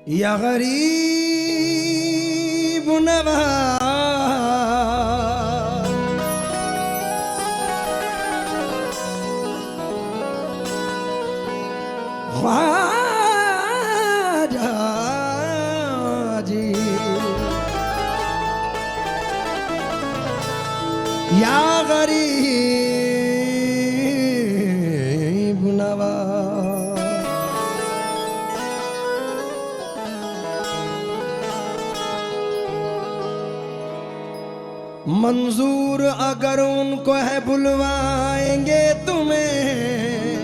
या गरीब नवाज ख्वाजा जी, या गरीब नवाज। मंजूर अगर उनको है बुलवाएंगे तुम्हें,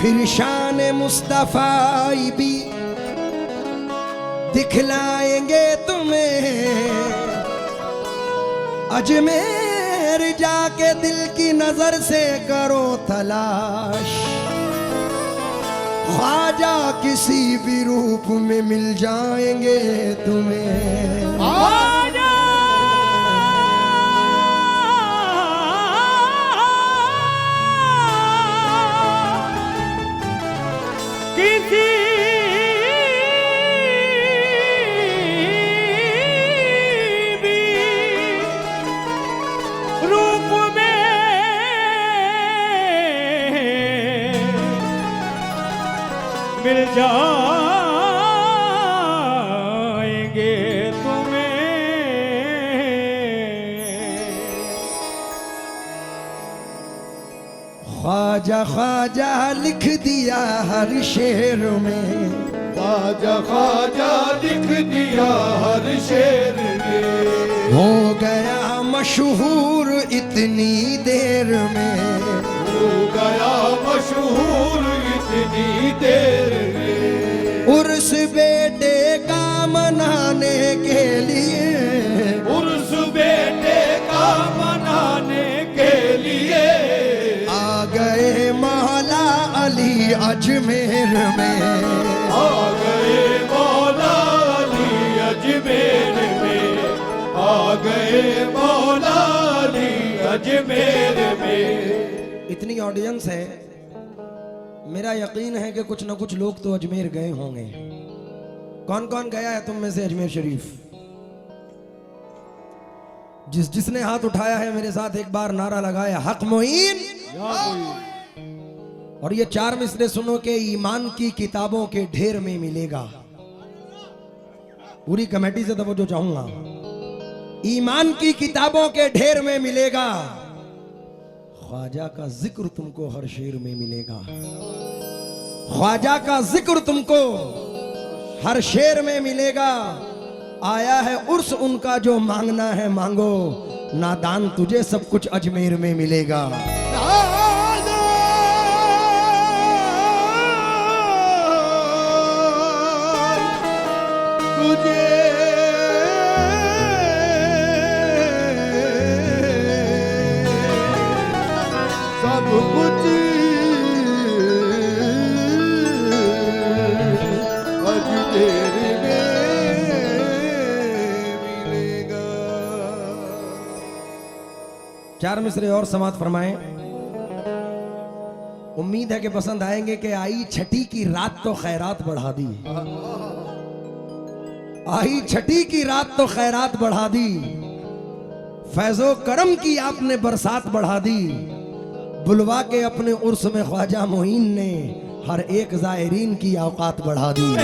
फिर शान मुस्तफाई भी दिखलाएंगे तुम्हें। अजमेर जाके दिल की नजर से करो तलाश, ख्वाजा किसी भी रूप में मिल जाएंगे तुम्हें। ख्वाजा किसी भी रूप में मिल जाएंगे तुम्हें। ख्वाजा ख्वाजा लिख दिया हर शेर में, ख्वाजा ख्वाजा लिख दिया हर शेर में। हो गया मशहूर इतनी देर में, हो गया मशहूर इतनी देर में। उर्स बेटे का मनाने के लिए, उर्स बेटे का मनाने के लिए आ गए मौला अली अजमेर में। आ गए मौला अली अजमेर में। आ गए मौला अली अजमेर में। इतनी ऑडियंस है, मेरा यकीन है कि कुछ ना कुछ लोग तो अजमेर गए होंगे। कौन कौन गया है तुम में से अजमेर शरीफ? जिसने हाथ उठाया है मेरे साथ एक बार नारा लगाया, हक मोइन। और ये चार मिसरे सुनो के ईमान की किताबों के ढेर में मिलेगा। पूरी कमेटी से तवज्जो चाहूंगा। ईमान की किताबों के ढेर में मिलेगा, ख्वाजा का जिक्र तुमको हर शेर में मिलेगा। ख्वाजा का जिक्र तुमको हर शेर में मिलेगा। आया है उर्स उनका जो मांगना है मांगो, नादान तुझे सब कुछ अजमेर में मिलेगा। तुझे सब कुछ अजमेर में मिलेगा। चार मिसरे और समाप्त फरमाएं। उम्मीद है कि पसंद आएंगे। कि आई छठी की रात तो खैरात बढ़ा दी, आई छठी की रात तो खैरात बढ़ा दी। फैजो करम की आपने बरसात बढ़ा दी। बुलवा के अपने उर्स में ख्वाजा मोइन ने हर एक ज़ायरीन की औकात बढ़ा दी।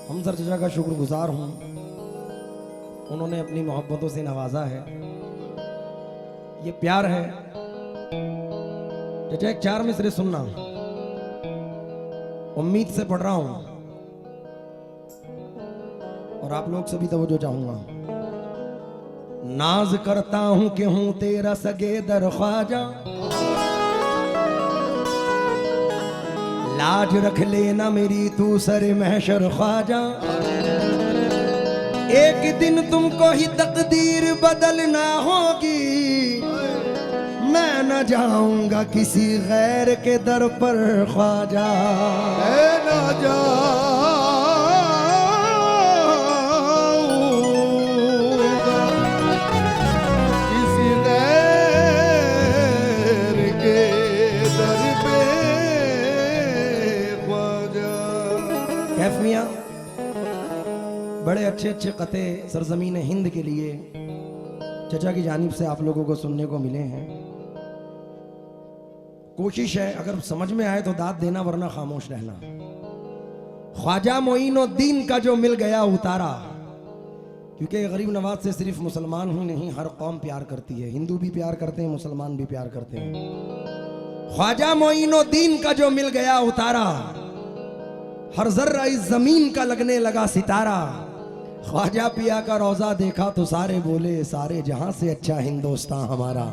हम सर जजा का शुक्रगुजार हूं उन्होंने अपनी मोहब्बतों से नवाजा है। ये प्यार है। चाचा एक 4 मिसरे सुनना, उम्मीद से पढ़ रहा हूं और आप लोग से भी तवज्जो चाहूंगा। नाज करता हूं कि हूं तेरा सगे दर ख्वाजा, लाज रख लेना मेरी तू सर महशर ख्वाजा। एक दिन तुमको ही तकदीर बदलना होगी, मैं न जाऊंगा किसी गैर के दर पर ख्वाजा। मैं न जाऊंगा किसी गैर के दर पे ख्वाजा। कैफ मियां बड़े अच्छे अच्छे कते सरजमीन हिंद के लिए चचा की जानिब से आप लोगों को सुनने को मिले हैं। कोशिश है अगर समझ में आए तो दाद देना, वरना खामोश रहना। ख्वाजा मोइनुद्दीन का जो मिल गया उतारा, क्योंकि गरीब नवाज से सिर्फ मुसलमान ही नहीं हर कौम प्यार करती है, हिंदू भी प्यार करते हैं, मुसलमान भी प्यार करते हैं। ख्वाजा मोइनुद्दीन का जो मिल गया उतारा, हर जर्रा इस जमीन का लगने लगा सितारा। ख्वाजा पिया का रोजा देखा तो सारे बोले सारे जहां से अच्छा हिंदुस्तान हमारा।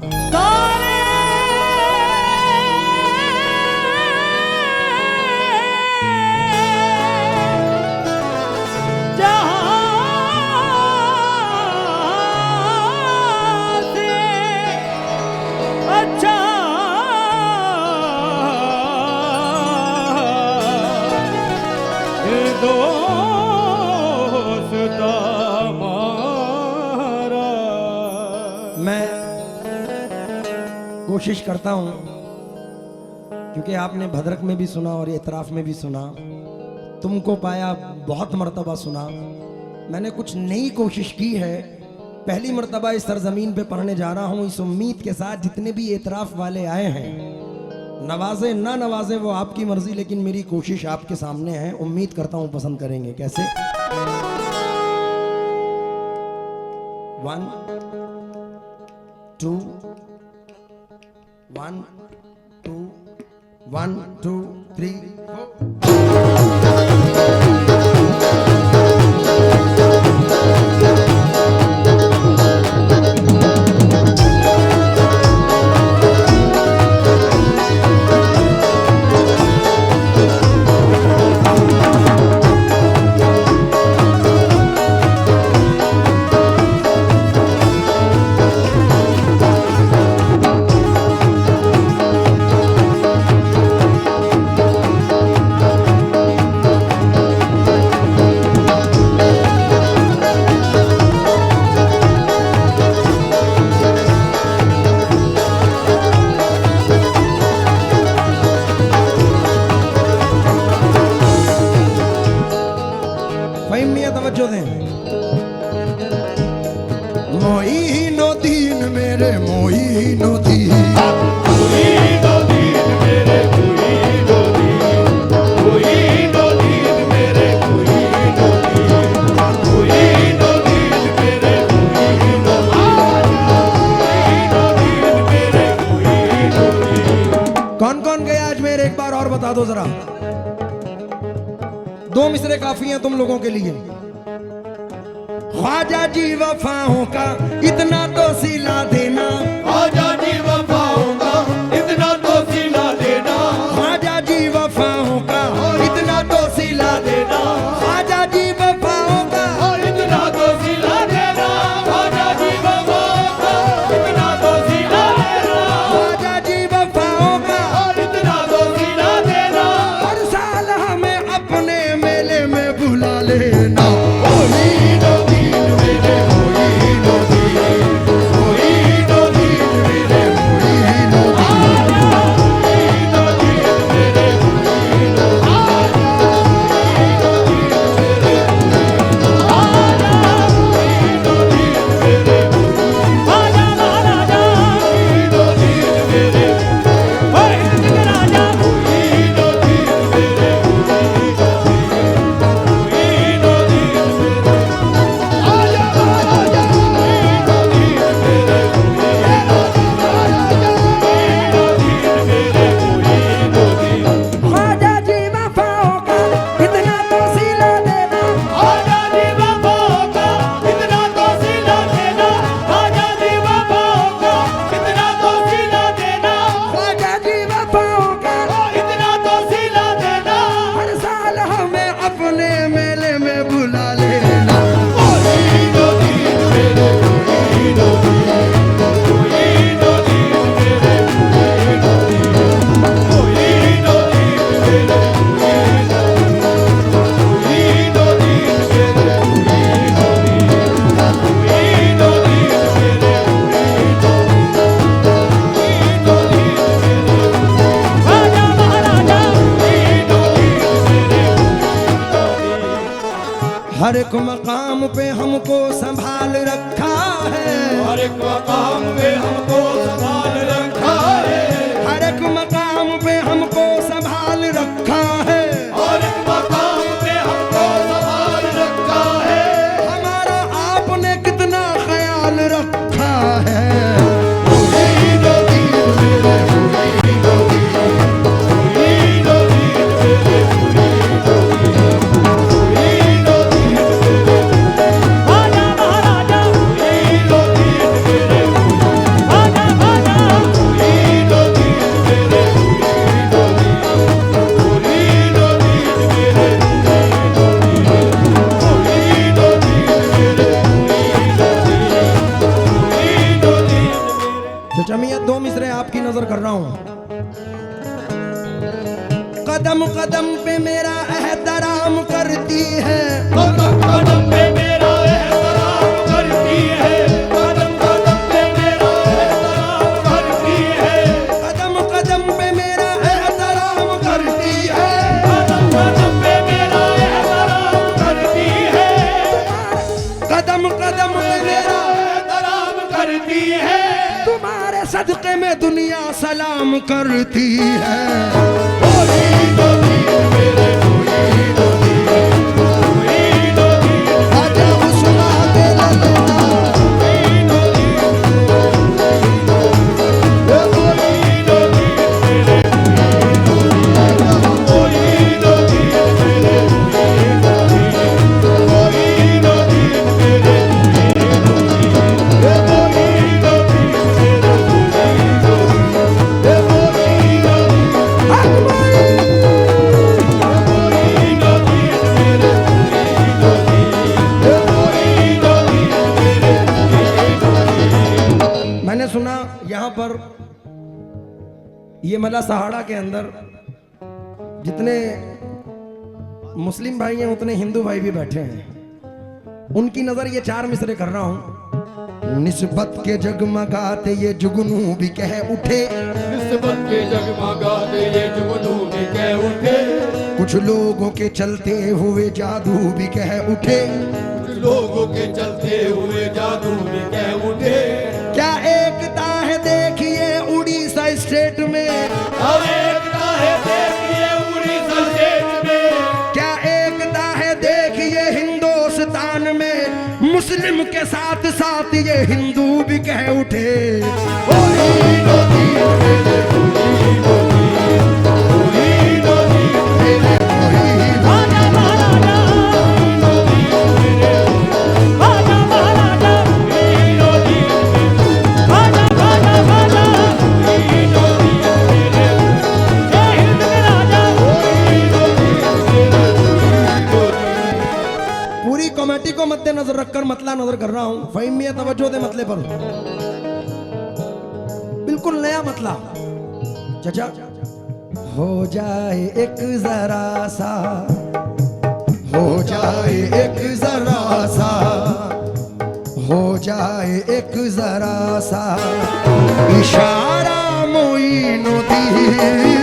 मैं कोशिश करता हूं, क्योंकि आपने भद्रक में भी सुना और इतराफ में भी सुना, तुमको पाया बहुत मर्तबा सुना। मैंने कुछ नई कोशिश की है, पहली मर्तबा इस सरजमीन पे पढ़ने जा रहा हूं, इस उम्मीद के साथ जितने भी इतराफ वाले आए हैं, नवाजे ना नवाजे वो आपकी मर्जी, लेकिन मेरी कोशिश आपके सामने है। उम्मीद करता हूं पसंद करेंगे। कैसे? 1 2 1 2 1 2 3 तवज्जो दें। मोइनुद्दीन मेरे मोइनुद्दीन, मोइनुद्दीन मेरे मोइनुद्दीन, मोइनुद्दीन मेरे मोइनुद्दीन, मोइनुद्दीन मेरे मोइनुद्दीन, मोइनुद्दीन मेरे मोइनुद्दीन। कौन कौन गया अजमेर एक बार और बता दो जरा। 2 मिसरे काफी हैं तुम लोगों के लिए। ख्वाजा जी वफाओं का इतना तो सिला देना, ख्वाजा जी वफाओं का इतना तो सिला देना, ख्वाजा जी वफाओं का इतना तो सिला देना, ख्वाजा जी वफाओं का इतना तो सिला देना, ख्वाजा जी वफाओं का इतना तो सिला देना, ख्वाजा जी वफाओं का इतना तो सिला देना। हर साल हमें अपने मेले में बुला लेना। मोइनुद्दीन मेरे मोइनुद्दीन, मोइनुद्दीन मेरे पे हमको संभाल रखा है, हर एक मकाम पे हमको संभाल रखा है, हर एक मकाम पे हमको संभाल रखा है, हर एक मकाम पे हमको संभाल रखा है। हमारा आपने कितना ख्याल रखा है। जमिया दो मिसरे आपकी नजर कर रहा हूं। कदम कदम पे मेरा एहतराम करती है, कदम कदम पे मेरा एहतराम करती है, कदम कदम पे मेरा एहतराम करती है, कदम कदम पे मेरा एहतराम करती है, कदम कदम पे मेरा एहतराम करती है, कदम कदम पे मेरा एहतराम करती है। तुम्हारे सदके में दुनिया सलाम करती है। आजा उसका दिल लेना, मैंने सुना यहाँ पर ये मला सहाड़ा के अंदर जितने मुस्लिम भाई हैं उतने हिंदू भाई भी बैठे हैं। उनकी नजर ये चार मिसरे कर रहा हूं। निस्बत के जगमगाते ये जुगनू भी कह उठे, निस्बत के जगमगाते ये जुगनू भी कह उठे, कुछ लोगों के चलते हुए जादू भी कह उठे, कुछ लोगों के चलते हुए जादू भी कह उठे। क्या एकता है देखिए उड़ीसा स्टेट में, और एकता है देखिए उड़ीसा स्टेट में, क्या एकता है देखिए हिंदुस्तान में, मुस्लिम के साथ साथ ये हिंदू भी कह उठे। पूरी कमेटी को मद्देनजर रखकर मतला नजर कर रहा हूं। फहीमिया तवज्जो दे मतले पर, बिल्कुल नया मतला। चाचा हो जाए एक जरा सा, हो जाए एक जरा सा, हो जाए एक जरा सा इशारा मोइनुद्दीन।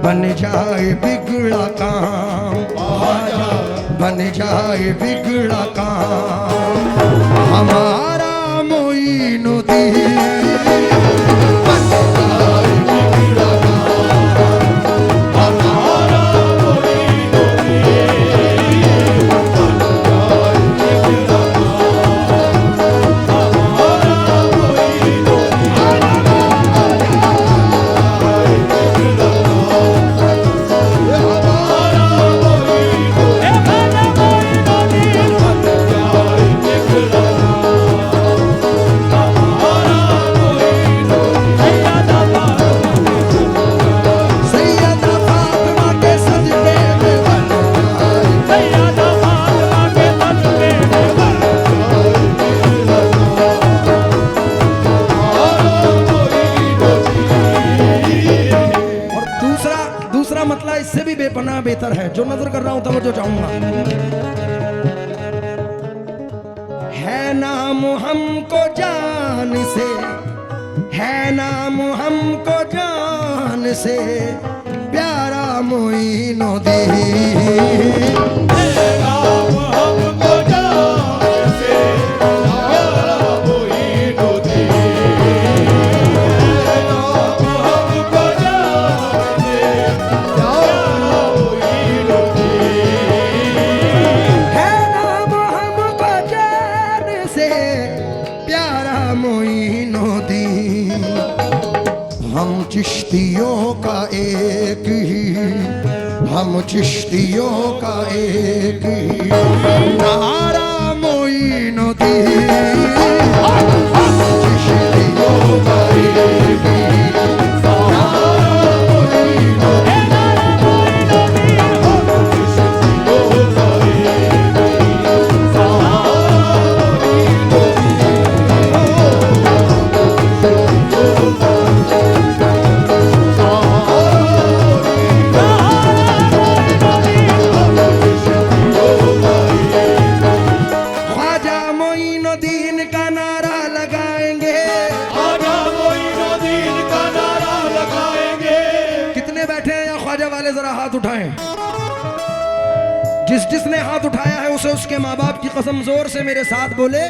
बन जाए बिगड़ा काम, बन जाए बिगड़ा काम हमारा मोइनुद्दीन। बन जाए बिगड़ा काम हमारा मोइनुद्दीन। हाजिर कर रहा हूं, तवज्जो चाहूंगा। है नाम हमको जान से, है नाम हमको जान से प्यारा मोइनुद्दीन। नाम हमको जान से प्यारा मोइनुद्दीन। नाम हमको जान से प्यारा मोइनुद्दीन। है नाम हमको जान से प्यारा मोइनुद्दीन। हम चिश्तियों का एक ही, हम चिश्तियों का एक ही नारा मोइनुद्दीन। हम चिश्तियों का एक ही नारा मोइनुद्दीन। हम चिश्तियों का एक ही नारा ख्वाजा मोइनुद्दीन का नारा लगाएंगे। ख्वाजा मोइनुद्दीन का नारा लगाएंगे। कितने बैठे हैं यहाँ ख्वाजा वाले, जरा हाथ उठाएं। जिसने हाथ उठाया है उसे उसके माँ बाप की कसम जोर से मेरे साथ बोले,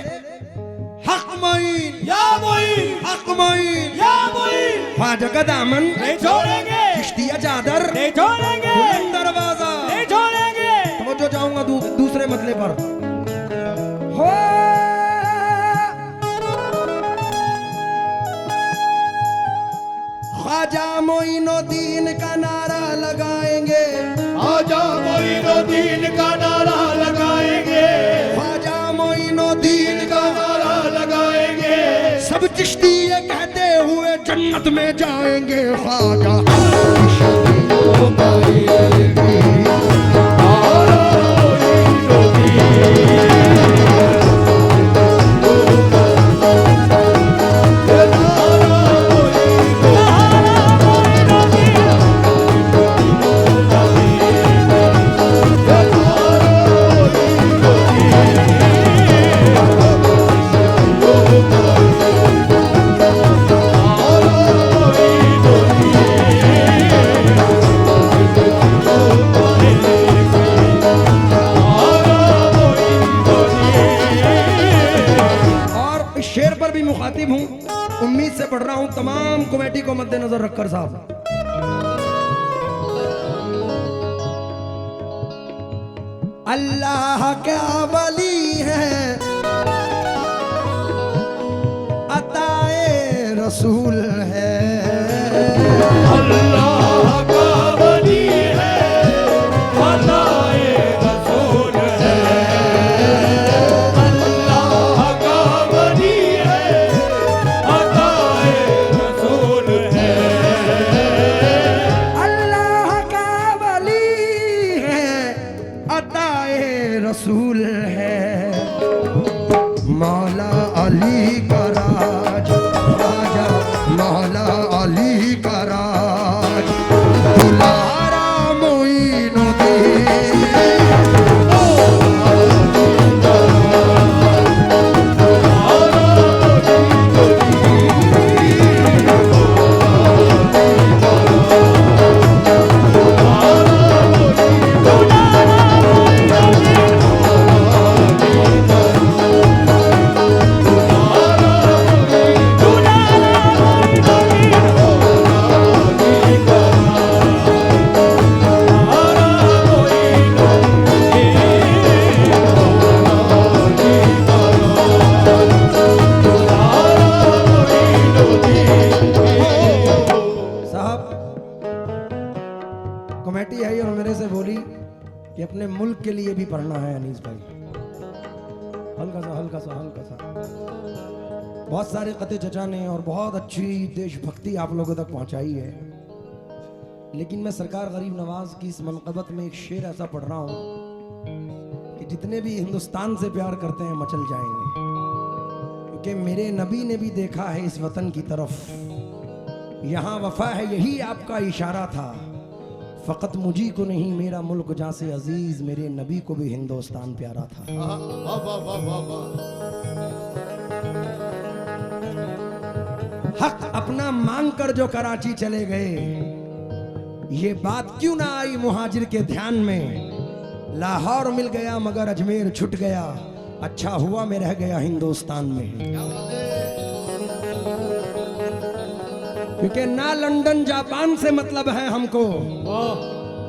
हक मोइन, या मोइन, हक मोइन, या मोइन, ख्वाजा का दामन नहीं छोड़ेंगे, चिश्तिया चादर नहीं छोड़ेंगे, बुलंद दरवाजा नहीं छोड़ेंगे। तवज्जो चाहूंगा दूसरे मतले पर। हो ख्वाजा मोइनुद्दीन का नारा लगाएंगे। ख्वाजा मोइनुद्दीन का नारा लगाएंगे। ख्वाजा मोइनुद्दीन का नारा लगाएंगे। सब चिश्ती ये कहते हुए जन्नत में जाएंगे। ख्वाजा चिश्तियों का एक ही नारा शेर पर भी मुखातिब हूं, उम्मीद से पढ़ रहा हूं तमाम कमेटी को मद्देनजर रखकर साहब। अल्लाह क्या वली है, अताए रसूल है। अल्लाह का वली है, अताए रसूल है। अल्लाह का वली है, अताए रसूल है। अल्लाह का वली है, अताए रसूल है। मौला अली का राज, राजा मौला अली का राज, दुलारा मोइनुद्दीन। कमेटी आई और मेरे से बोली कि अपने मुल्क के लिए भी पढ़ना है अनीस भाई। हल्का सा हल्का सा हल्का सा। बहुत सारे कते चचा ने और बहुत अच्छी देशभक्ति आप लोगों तक पहुंचाई है, लेकिन मैं सरकार गरीब नवाज की इस मनक़बत में एक शेर ऐसा पढ़ रहा हूं कि जितने भी हिंदुस्तान से प्यार करते हैं मचल जाएंगे, क्योंकि मेरे नबी ने भी देखा है इस वतन की तरफ, यहाँ वफा है यही आपका इशारा था। फकत मुझी को नहीं मेरा मुल्क जहाँ से अजीज, मेरे नबी को भी हिंदुस्तान प्यारा था। वाह वाह वाह वाह वाह। हक अपना मांग कर जो कराची चले गए, ये बात क्यों ना आई मुहाजिर के ध्यान में। लाहौर मिल गया मगर अजमेर छूट गया, अच्छा हुआ मैं रह गया हिंदुस्तान में। क्योंकि ना लंदन जापान से मतलब है हमको,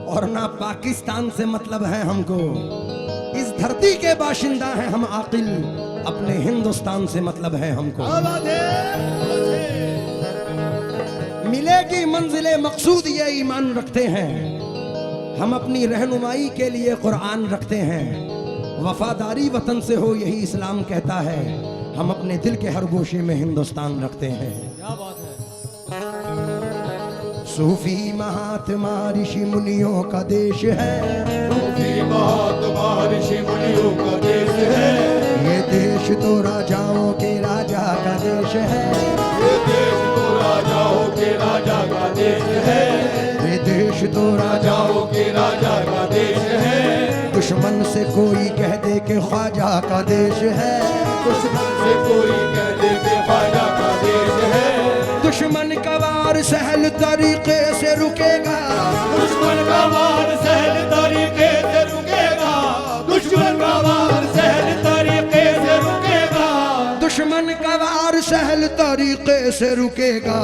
और ना पाकिस्तान से मतलब है हमको। इस धरती के बाशिंदा हैं हम आकिल, अपने हिंदुस्तान से मतलब है हमको। मिलेगी मंजिले मकसूद ये ईमान रखते हैं, हम अपनी रहनुमाई के लिए कुरान रखते हैं। वफादारी वतन से हो यही इस्लाम कहता है, हम अपने दिल के हर गोशे में हिंदुस्तान रखते हैं। क्या बात है। सूफी महात्मा ऋषि मुनियों का देश है, सूफी महात्मा ऋषि मुनियों का देश है। ये देश तो राजाओं के राजा का देश है, ये देश तो राजाओं के राजा का देश है। ये देश तो राजाओं के राजा का देश है। दुश्मन से कोई कह दे के ख्वाजा का देश है, दुश्मन से कोई कह दे के ख्वाजा का देश है। दुश्मन का वार सहल तरीके से रुकेगा, दुश्मन का वार सहल तरीके से रुकेगा। दुश्मन का वार सहल तरीके से रुकेगा। दुश्मन का वार सहल तरीके से रुकेगा।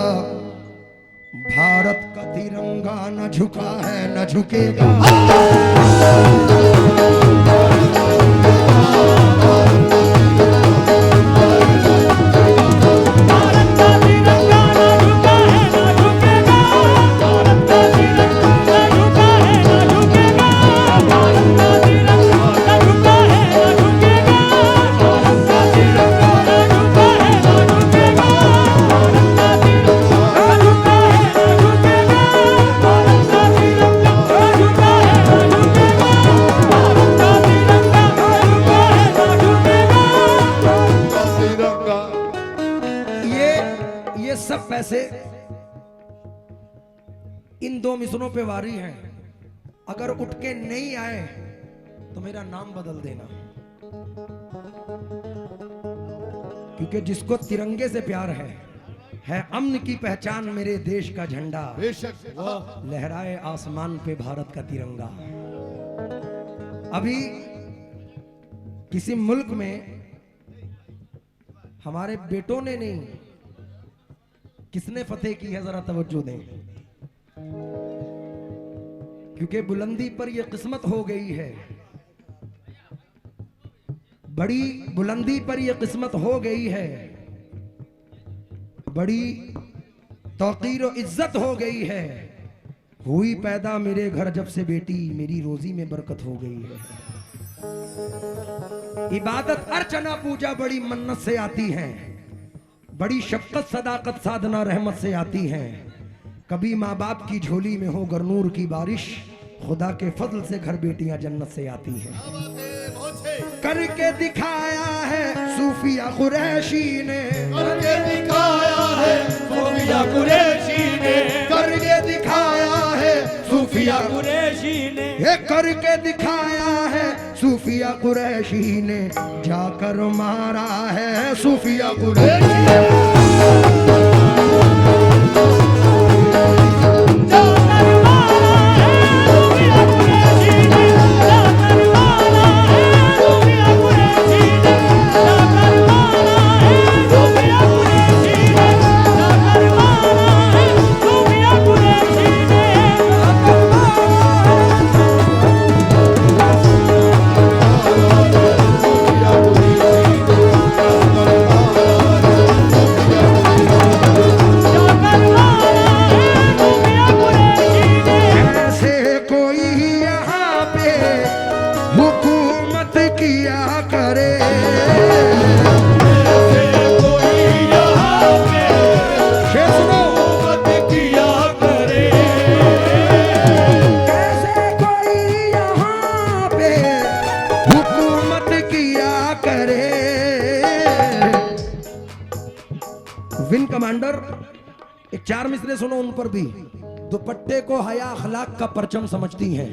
भारत का तिरंगा न झुका है न झुकेगा। ये सब पैसे इन दो मिसरों पे वारी हैं, अगर उठ के नहीं आए तो मेरा नाम बदल देना। क्योंकि जिसको तिरंगे से प्यार है अमन की पहचान मेरे देश का झंडा। बेशक लहराए आसमान पे भारत का तिरंगा। अभी किसी मुल्क में हमारे बेटों ने नहीं, किसने फतेह की है, जरा तवज्जो दें। क्योंकि बुलंदी पर यह किस्मत हो गई है, बड़ी बुलंदी पर यह किस्मत हो गई है, बड़ी तौकीर और इज्जत हो गई है। हुई पैदा मेरे घर जब से बेटी, मेरी रोजी में बरकत हो गई है। इबादत अर्चना पूजा बड़ी मन्नत से आती है, बड़ी शफकत सदाकत साधना रहमत से आती हैं। कभी माँ बाप की झोली में हो गरनूर की बारिश, खुदा के फजल से घर बेटियां जन्नत से आती हैं। करके दिखाया है सूफिया कुरैशी ने, करके दिखाया है सूफिया कुरैशी ने। करके दिखाया है सूफिया कुरैशी ने, ये करके दिखाया है सूफिया कुरैशी ने, जाकर मारा है सूफिया कुरैशी ने। विन कमांडर एक 4 मिसरे सुनो उन पर भी। दुपट्टे को हया अखलाक का परचम समझती हैं।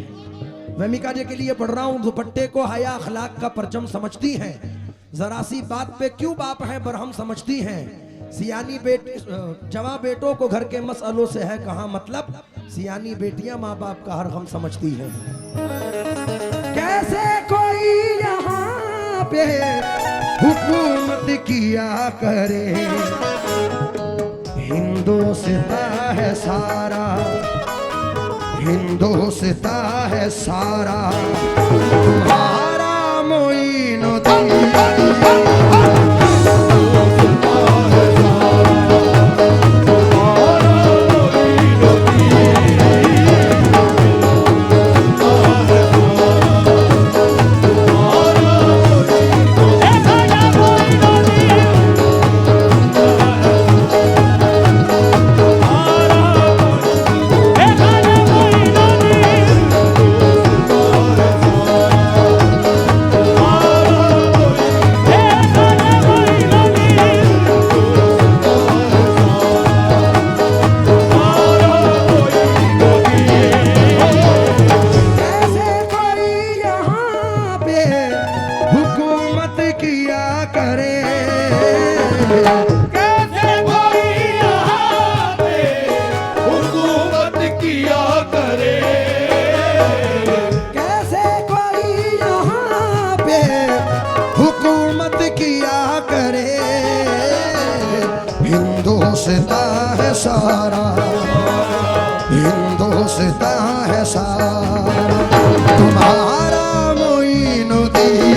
वहमिका जी के लिए पढ़ रहा हूं। दुपट्टे को हया अखलाक का परचम समझती हैं, जरा सी बात पे क्यों बाप है बरहम समझती हैं। सियानी जवां बेटों को घर के मसलों से है कहाँ मतलब, सियानी बेटियां माँ बाप का हर गम समझती हैं। कैसे कोई यहाँ पे हुकूमत किया करे, हिंदुस्ता है सारा, हिंदुस्ता है सारा, तुम्हारा मोइनुद्दीन। हिंदुस्ता है सारा, हिंदुस्ता है सारा, तुम्हारा मोइनुद्दीन।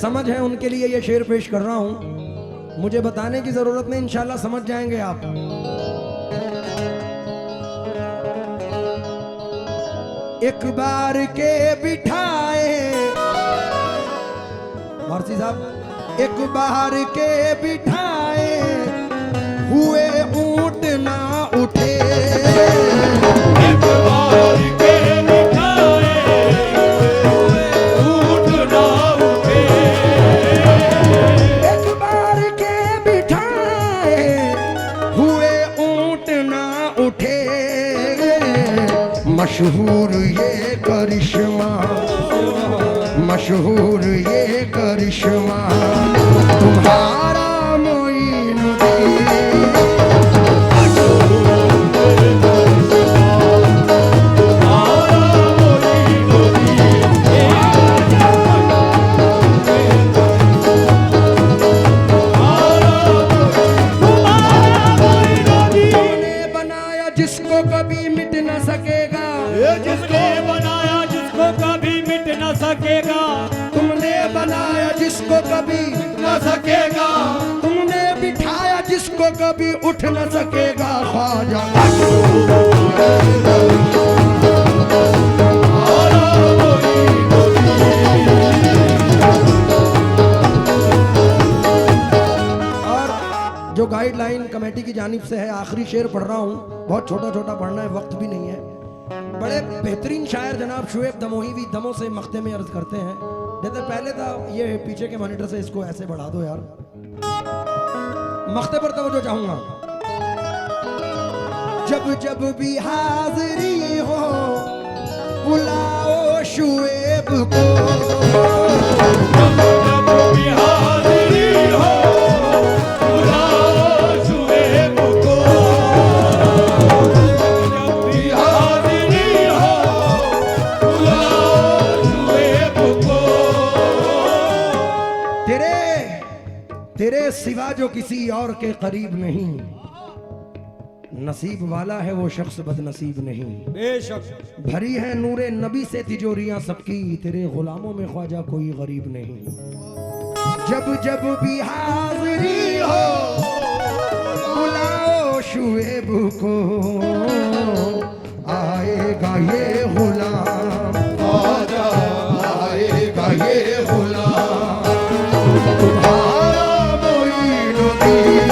समझ है उनके लिए ये शेर पेश कर रहा हूं, मुझे बताने की जरूरत नहीं, इंशाल्लाह समझ जाएंगे आप। एक बार के बिठाए वारसी साहब, एक बार के बिठाए हुए ऊंट ना उठे, एक बार के बिठाए ऊंट ना उठे, एक बार के बिठाए हुए ऊंट ना उठे, मशहूर ये करिश्मा, मशहूर ये करिश्मा, तुम्हारा मोइनुद्दीन। जिसको कभी मिट न सकेगा, जिसको बनाया जिसको कभी मिट न सकेगा, तुमने बनाया जिसको कभी न सकेगा, तुमने बिठाया जिसको कभी उठ न सकेगा, ख्वाजा। और जो गाइडलाइन कमेटी की जानिब से है, आखिरी शेर पढ़ रहा हूँ, बहुत छोटा छोटा पढ़ना है, वक्त भी नहीं है। बड़े बेहतरीन शायर जनाब शुएब दमोही भी दमों से मख्ते में अर्ज करते हैं। जैसे पहले था, ये पीछे के मॉनिटर से इसको ऐसे बढ़ा दो यार, मख्ते पर तवज्जो चाहूंगा। जब जब भी हाजिरी हो बुलाओ शुएब को, जब भी हाजिरी हो बुलाओ शुएब को, जब भी हाजिरी हो बुलाओ शुएब को, तेरे सिवा जो किसी और के करीब नहीं, नसीब वाला है वो शख्स बदनसीब नहीं। बेशक भरी है नूरे नबी से तिजोरियां सबकी, तेरे गुलामों में ख्वाजा कोई गरीब नहीं। जब जब भी हाजिरी हो बुलाओ शुएब को, आएगा ये गुलाम, ख्वाजा आएगा ये गुलाम, तुम्हारा मोइनुद्दीन।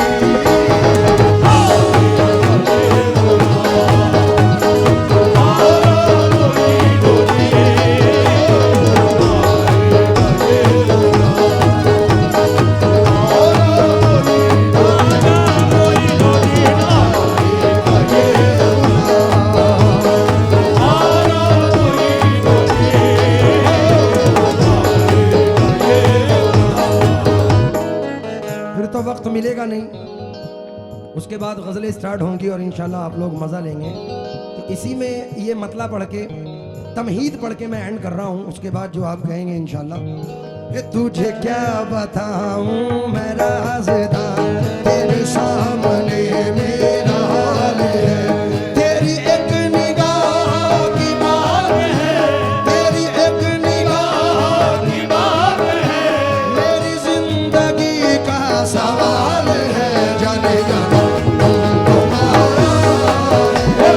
वक्त मिलेगा नहीं, उसके बाद गजलें स्टार्ट होंगी और इंशाल्लाह आप लोग मजा लेंगे। तो इसी में ये मतला पढ़ के, तमहीद पढ़ के मैं एंड कर रहा हूँ। उसके बाद जो आप कहेंगे इंशाल्लाह कि तुझे क्या बताऊं मैं राज़दार, तेरे सामने मेरा हाल है, तेरी एक निगाह की बात है, तेरी एक निगाह की बात है, मेरी जिंदगी का सवाल है, जाने जाने तुमको पाया है,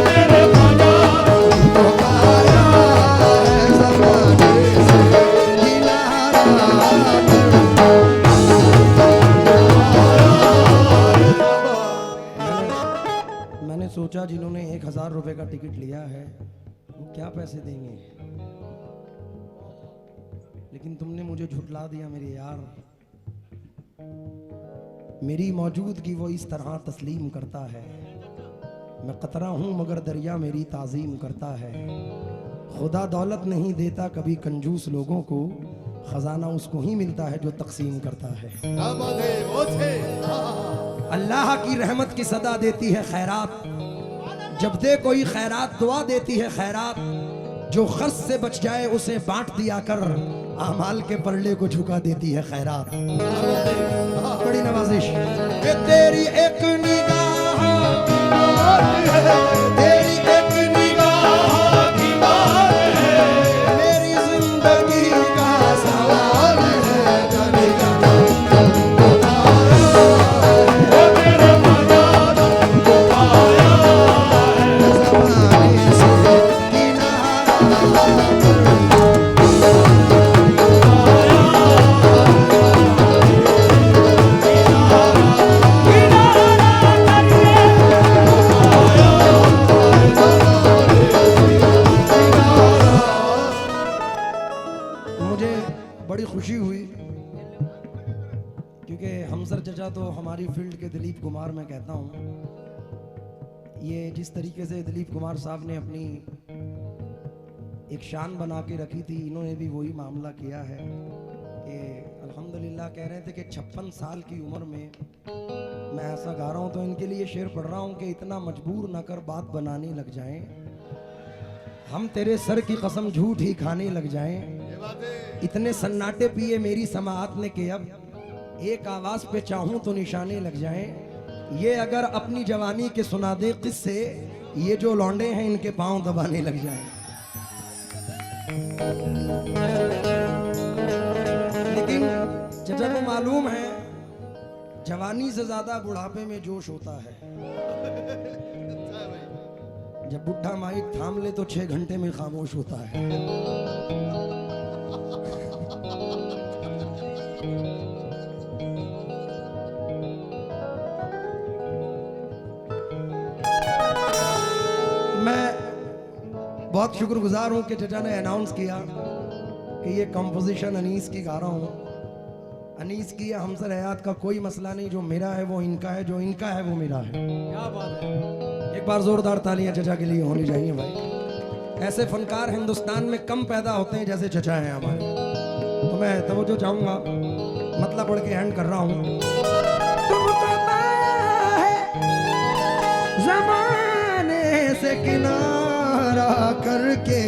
मेरे ख्वाजा तुमको पाया है, ज़माने से किनारा मैंने सोचा जिन्होंने 1000 रुपए का टिकट लिया है वो क्या पैसे देंगे, लेकिन तुमने मुझे झुठला दिया मेरे यार। मेरी मौजूदगी वो इस तरह तस्लीम करता है, मैं कतरा हूं मगर दरिया मेरी ताजीम करता है। खुदा दौलत नहीं देता कभी कंजूस लोगों को, खजाना उसको ही मिलता है जो तकसीम करता है। अल्लाह की रहमत की सदा देती है खैरात, जब दे कोई खैरात दुआ देती है खैरात, जो खर्च से बच जाए उसे बांट दिया कर, आमाल के परले को झुका देती है खैरात। बड़ी नवाजिश कि तेरी एक निगाह, तेरी एक निगाह की बात है, मेरी जिंदगी का सवाल है, जाने जाने तुमको पाया है, मेरे ख्वाजा तुमको पाया है, ज़माने से किनारा बड़ी खुशी हुई क्योंकि हमसर चचा तो हमारी फील्ड के दिलीप कुमार मैं कहता हूँ। ये जिस तरीके से दिलीप कुमार साहब ने अपनी एक शान बना के रखी थी, इन्होंने भी वही मामला किया है कि अल्हम्दुलिल्लाह कह रहे थे कि 56 साल की उम्र में मैं ऐसा गा रहा हूँ। तो इनके लिए शेर पढ़ रहा हूँ कि इतना मजबूर न कर बात बनाने लग जाएं, हम तेरे सर की कसम झूठ ही खाने लग जाएं। इतने सन्नाटे पिए मेरी समाअत ने कि अब एक आवाज पे चाहूं तो निशाने लग जाएं। ये अगर अपनी जवानी के सुना दे किस्से, ये जो लौंडे हैं इनके पांव दबाने लग जाएं। लेकिन चचा को मालूम है जवानी से ज्यादा बुढ़ापे में जोश होता है। जब बुढ़ा माइक थाम ले तो 6 घंटे में खामोश होता है। मैं बहुत शुक्रगुजार हूं कि चचा ने अनाउंस किया कि ये कंपोजिशन अनीस की गा रहा हूं। अनीस की या हमसर हयात का कोई मसला नहीं, जो मेरा है वो इनका है, जो इनका है वो मेरा है। क्या बात है। एक बार जोरदार तालियां चचा के लिए होनी चाहिए भाई। ऐसे फनकार हिंदुस्तान में कम पैदा होते हैं जैसे चचा हैं हमारे। तो मैं तवज्जो चाहूंगा, मतलब पढ़ के एंड कर रहा हूं। तुमको पाया है ज़माने से किनारा करके,